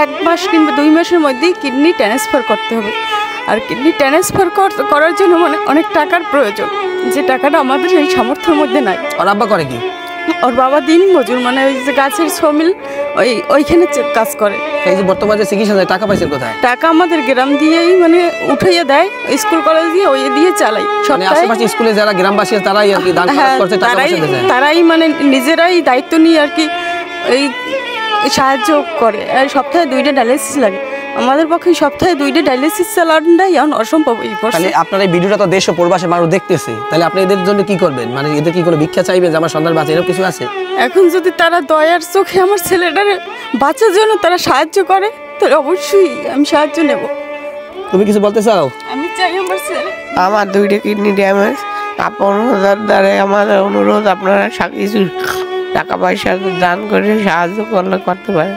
1 মাস কিংবা 2 মাসের মধ্যেই কিডনি ট্রান্সফার করতে হবে। আর কিডনি ট্রান্সফার করার জন্য মানে অনেক টাকার প্রয়োজন, যে টাকাটা আমাদের এই সামর্থ্যের মধ্যে নাই। ওর আব্বা করে কি? ওর বাবা দিন মজুর, মানে ওই যে গাছের শ্রমিক, ওইখানে কাজ করে। এই যে বর্তমানে চিকিৎসা টাকা পাইছেন কোথায়? টাকা আমাদের গ্রাম দিয়েই মানে উঠাইয়া দেয়, স্কুল কলেজ দিয়ে ওই দিয়ে চালাই। আশেপাশে স্কুলে যারা গ্রামবাসী তারাই আর কি দান করছে, তারাই মানে নিজেরাই দায়িত্ব নিয়ে আর কি এই সাহায্য করে। আর সপ্তাহে 2টা ডায়ালিসিস লাগে, আমাদের পক্ষে সপ্তাহে 2টা ডায়ালিসিস চালানোটাই এখন অসম্ভব। তাহলে আপনার এই ভিডিওটা তো দেশ ও প্রবাসী মানুষ দেখতেছে, তাহলে আপনি এদের জন্য কি করবেন? মানে এদের কি কোনো ভিক্ষা চাইবেন যে আমার সন্তান বাঁচে, এরকম কিছু আছে? এখন যদি তারা দয়ার চোখে আমার ছেলেটার বাঁচার জন্য তারা সাহায্য করে, তাহলে অবশ্যই আমি সাহায্য নেব। তুমি কিছু বলতে চাও? আমি চাই আমার ছেলে। আমার 2টা কিডনি ড্যামেজ। আপনাদের দ্বারা আমার অনুরোধ, আপনারা কিছু টাকা পয়সা দান করে সাহায্য করলে করতে পারেন।